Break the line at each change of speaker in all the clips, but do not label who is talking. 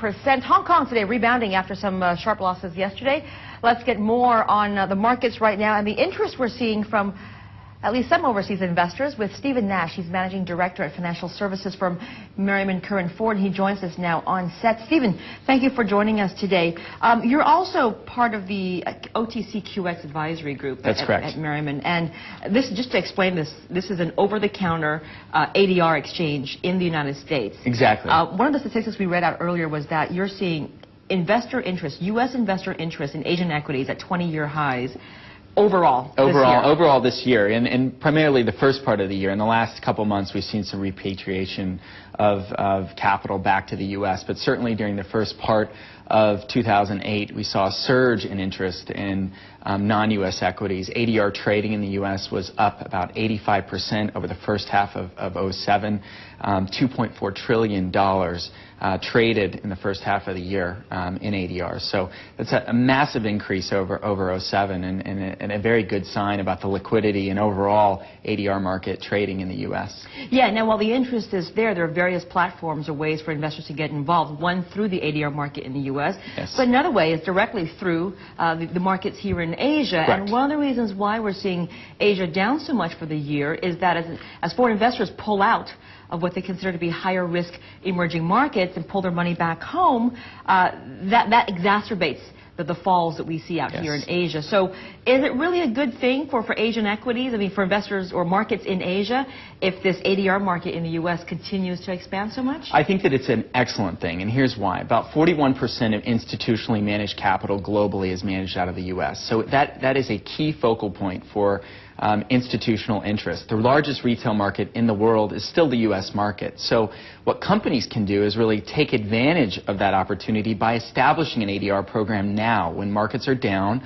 Hong Kong today rebounding after some sharp losses yesterday. Let's get more on the markets right now and the interest we're seeing from at least some overseas investors with Stephen Nash. He's Managing Director at financial services firm Merriman Curran Ford. He joins us now on set. Stephen, thank you for joining us today. You're also part of the OTCQX advisory group at Merriman. And this, just to explain this is an over-the-counter ADR exchange in the United States.
Exactly.
One of the statistics we read out earlier was that you're seeing investor interest, U.S. investor interest in Asian equities at 20-year highs. Overall this year, and primarily the first part of the year. In the last couple months, we've seen some repatriation of capital back to the U.S., but certainly during the first part of 2008, we saw a surge in interest in non-U.S. equities. ADR trading in the U.S. was up about 85% over the first half of 07. $2.4 trillion traded in the first half of the year in ADR. So that's a massive increase over 07 and a very good sign about the liquidity and overall ADR market trading in the U.S. Yeah, now while the interest is there are various platforms or ways for investors to get involved. One through the ADR market in the U.S.,
yes,
but another way is directly through the markets here in Asia.
Correct.
And one of the reasons why we're seeing Asia down so much for the year is that as foreign investors pull out of what they consider to be higher risk emerging markets and pull their money back home, that exacerbates the falls that we see out here in Asia. So is it really a good thing for Asian equities, I mean for investors or markets in Asia, if this ADR market in the U.S. continues to expand so much?
I think that it's an excellent thing, and here's why. About 41% of institutionally managed capital globally is managed out of the U.S. So that is a key focal point for institutional interest. The largest retail market in the world is still the U.S. market. So what companies can do is really take advantage of that opportunity by establishing an ADR program now when markets are down.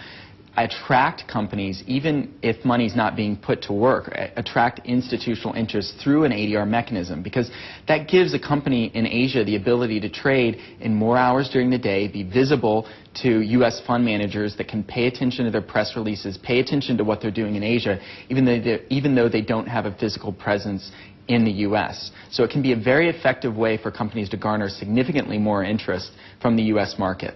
Attract companies, even if money's not being put to work, attract institutional interest through an ADR mechanism, because that gives a company in Asia the ability to trade in more hours during the day, be visible to U.S. fund managers that can pay attention to their press releases, pay attention to what they're doing in Asia, even though they don't have a physical presence in the U.S. So it can be a very effective way for companies to garner significantly more interest from the U.S. market.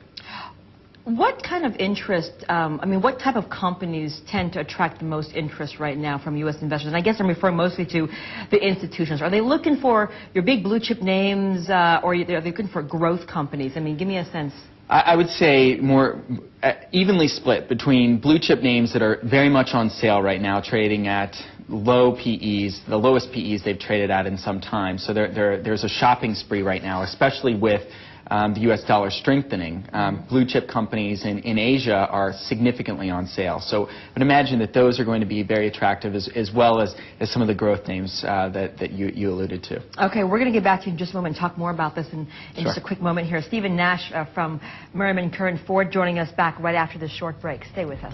What kind of interest, what type of companies tend to attract the most interest right now from U.S. investors? And I guess I'm referring mostly to the institutions. Are they looking for your big blue chip names or are they looking for growth companies? I mean, give me a sense.
I would say more evenly split between blue chip names that are very much on sale right now, trading at low PEs, the lowest PEs they've traded at in some time. So there's a shopping spree right now, especially with the U.S. dollar strengthening. Blue chip companies in Asia are significantly on sale. So I would imagine that those are going to be very attractive as well as some of the growth names that you alluded to.
Okay, we're going to get back to you in just a moment and talk more about this in just a quick moment here. Stephen Nash from Merriman Curran Ford joining us back right after this short break. Stay with us.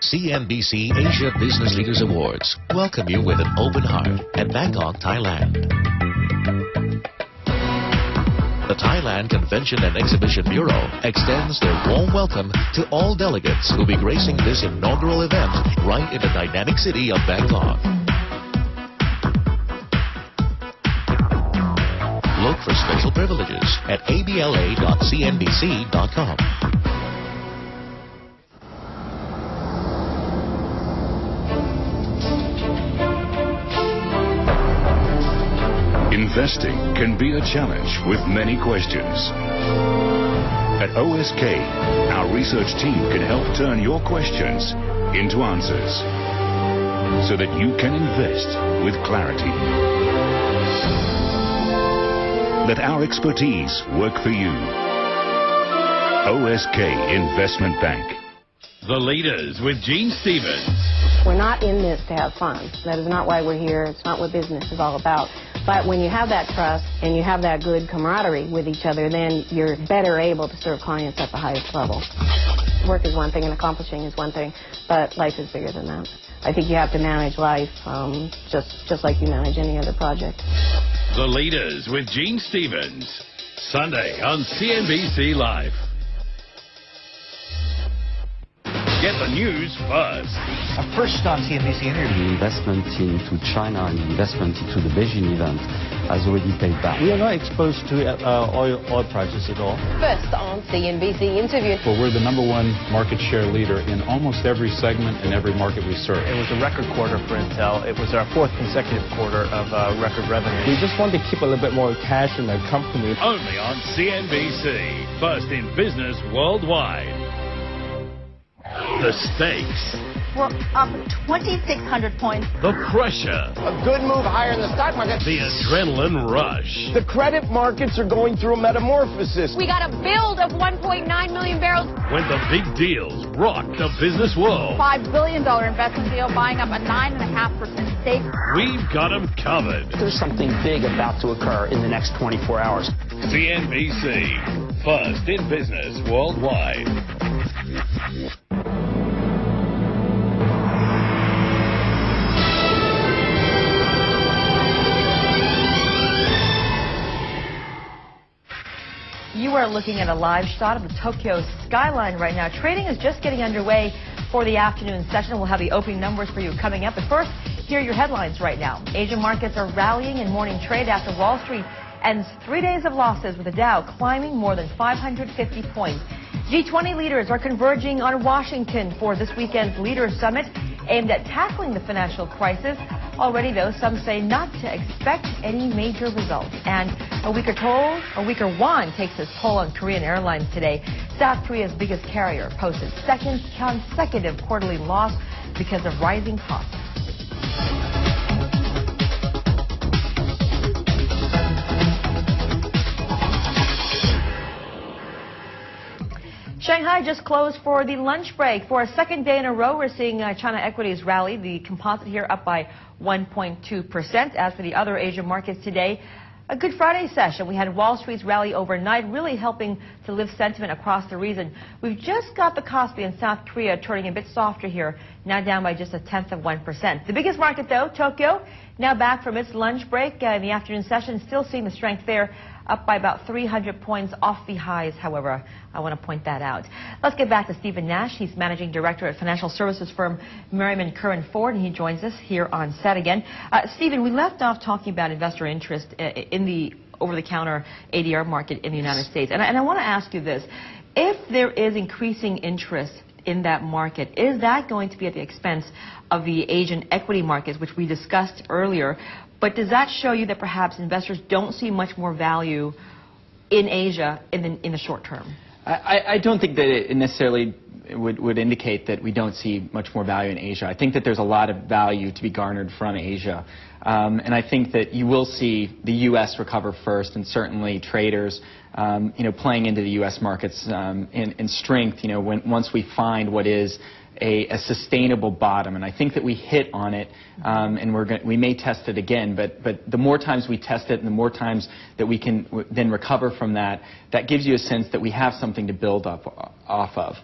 CNBC Asia Business Leaders Awards welcome you with an open heart at Bangkok, Thailand. The Thailand Convention and Exhibition Bureau extends their warm welcome to all delegates who will be gracing this inaugural event right in the dynamic city of Bangkok. Look for special privileges at abla.cnbc.com.
Investing can be a challenge with many questions. At OSK, our research team can help turn your questions into answers so that you can invest with clarity. Let our expertise work for you. OSK Investment Bank.
The Leaders with Gene Stevens.
We're not in this to have fun. That is not why we're here. It's not what business is all about. But when you have that trust and you have that good camaraderie with each other, then you're better able to serve clients at the highest level. Work is one thing and accomplishing is one thing, but life is bigger than that. I think you have to manage life just like you manage any other project.
The Leaders with Gene Stevens. Sunday on CNBC Live. Get the news first.
First on CNBC interview.
Investment into China and investment into the Beijing event has already paid back.
We are not exposed to oil prices at all.
First on CNBC interview.
Well, we're the #1 market share leader in almost every segment and every market we serve.
It was a record quarter for Intel. It was our 4th consecutive quarter of record revenue.
We just want to keep a little bit more cash in the company.
Only on CNBC. First in business worldwide. The stakes.
We're up 2,600 points.
The pressure.
A good move higher in the stock market.
The adrenaline rush.
The credit markets are going through a metamorphosis.
We got a build of 1.9 million barrels.
When the big deals rock the business world.
$5 billion investment deal buying up a 9.5% stake.
We've got them covered.
There's something big about to occur in the next 24 hours.
CNBC. First in business worldwide.
You are looking at a live shot of the Tokyo skyline right now. Trading is just getting underway for the afternoon session. We'll have the opening numbers for you coming up. But first, here are your headlines right now. Asian markets are rallying in morning trade after Wall Street ends 3 days of losses, with the Dow climbing more than 550 points. G20 leaders are converging on Washington for this weekend's Leaders Summit aimed at tackling the financial crisis. Already, though, some say not to expect any major results. And a weaker won takes its toll on Korean Airlines today. South Korea's biggest carrier posted second consecutive quarterly loss because of rising costs. Shanghai just closed for the lunch break. For a second day in a row, we're seeing China equities rally. The composite here up by 1.2%. As for the other Asian markets today, a Good Friday session. We had Wall Street's rally overnight, really helping to lift sentiment across the region. We've just got the Kospi in South Korea turning a bit softer here, now down by just 0.1%. The biggest market, though, Tokyo, now back from its lunch break in the afternoon session, still seeing the strength there, up by about 300 points off the highs, however. I want to point that out. Let's get back to Stephen Nash. He's managing director at financial services firm Merriman Curran Ford, and he joins us here on set again. Stephen, we left off talking about investor interest in the over-the-counter ADR market in the United States. And I want to ask you this. If there is increasing interest in that market, is that going to be at the expense of the Asian equity markets, which we discussed earlier? But does that show you that perhaps investors don't see much more value in Asia in the short term?
I don't think that it necessarily would indicate that we don't see much more value in Asia. I think that there's a lot of value to be garnered from Asia. And I think that you will see the U.S. recover first, and certainly traders playing into the U.S. markets in strength, once we find what is a sustainable bottom. And I think that we hit on it, and we may test it again, but the more times we test it and the more times that we can then recover from that, that gives you a sense that we have something to build up off of.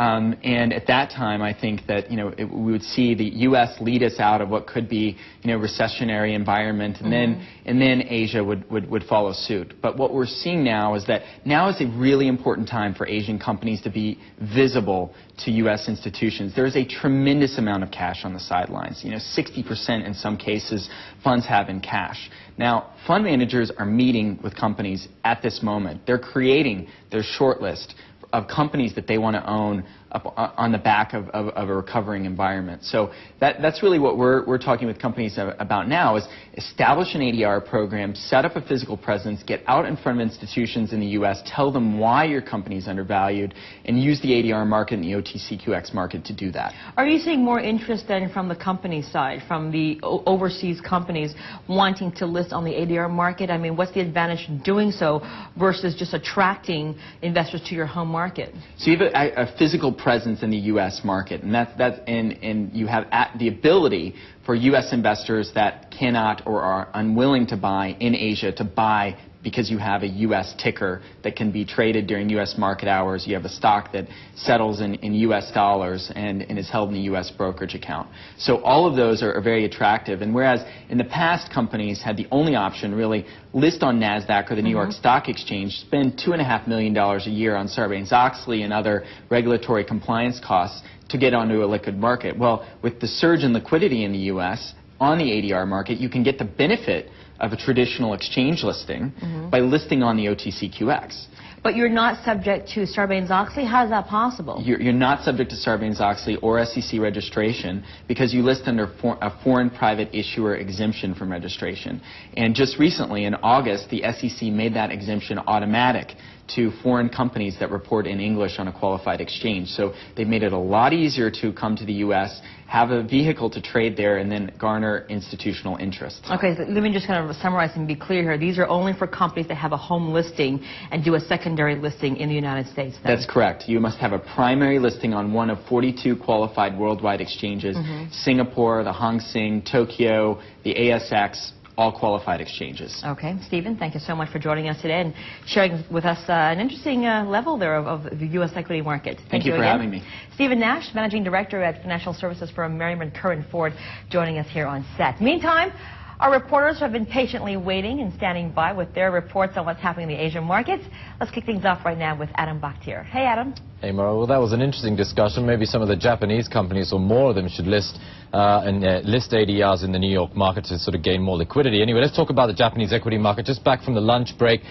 And at that time, I think that we would see the U.S. lead us out of what could be recessionary environment, and then Asia would follow suit. But what we're seeing now is that now is a really important time for Asian companies to be visible to U.S. institutions. There is a tremendous amount of cash on the sidelines. 60% in some cases funds have in cash. Now, fund managers are meeting with companies at this moment. They're creating their short list of companies that they want to own up on the back of a recovering environment. So that's really what we're talking with companies about now, is establish an ADR program, set up a physical presence, get out in front of institutions in the U.S., tell them why your company is undervalued, and use the ADR market and the OTCQX market to do that.
Are you seeing more interest then from the company side, from the overseas companies wanting to list on the ADR market? I mean, what's the advantage in doing so versus just attracting investors to your home market?
So you have a physical presence in the U.S. market, and you have the ability for U.S. investors that cannot or are unwilling to buy in Asia to buy because you have a U.S. ticker that can be traded during U.S. market hours. You have a stock that settles in U.S. dollars and is held in a U.S. brokerage account. So all of those are very attractive. And whereas in the past companies had the only option really list on NASDAQ or the New York Stock Exchange, spend $2.5 million a year on Sarbanes-Oxley and other regulatory compliance costs to get onto a liquid market. Well, with the surge in liquidity in the U.S. on the ADR market, you can get the benefit of a traditional exchange listing by listing on the OTCQX.
But you're not subject to Sarbanes-Oxley? How is that possible?
You're not subject to Sarbanes-Oxley or SEC registration because you list under a foreign private issuer exemption from registration. And just recently, in August, the SEC made that exemption automatic to foreign companies that report in English on a qualified exchange. So they've made it a lot easier to come to the U.S., have a vehicle to trade there, and then garner institutional interest.
Okay, so let me just kind of summarize and be clear here. These are only for companies that have a home listing and do a secondary listing in the United States, then?
That's correct. You must have a primary listing on one of 42 qualified worldwide exchanges, Singapore, the Hang Seng, Tokyo, the ASX, all qualified exchanges.
Okay. Stephen, thank you so much for joining us today and sharing with us an interesting level there of the U.S. equity market.
Thank you for having me.
Stephen Nash, Managing Director at Financial Services firm Merriman Curran Ford, joining us here on set. Meantime, our reporters have been patiently waiting and standing by with their reports on what's happening in the Asian markets. Let's kick things off right now with Adam Bakhtir. Hey, Adam.
Hey, Mara. Well, that was an interesting discussion. Maybe some of the Japanese companies, or more of them, should list ADRs in the New York market to sort of gain more liquidity. Anyway, let's talk about the Japanese equity market. Just back from the lunch break.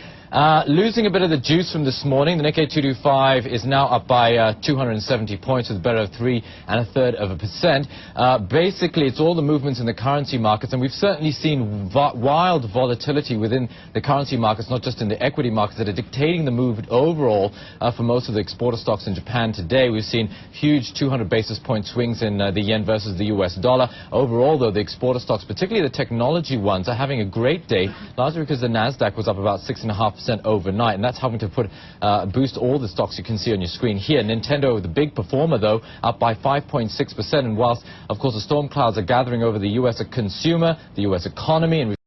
Losing a bit of the juice from this morning. The Nikkei 225 is now up by 270 points with better 3.33%. Basically, it's all the movements in the currency markets, and we've certainly seen wild volatility within the currency markets, not just in the equity markets, that are dictating the move overall for most of the exporter stocks in Japan today. We've seen huge 200 basis point swings in the yen versus the US dollar. Overall, though, the exporter stocks, particularly the technology ones, are having a great day, largely because the NASDAQ was up about 6.5% overnight, and that's helping to boost all the stocks you can see on your screen here. Nintendo, the big performer, though, up by 5.6%, and whilst, of course, the storm clouds are gathering over the U.S. consumer, the U.S. economy, and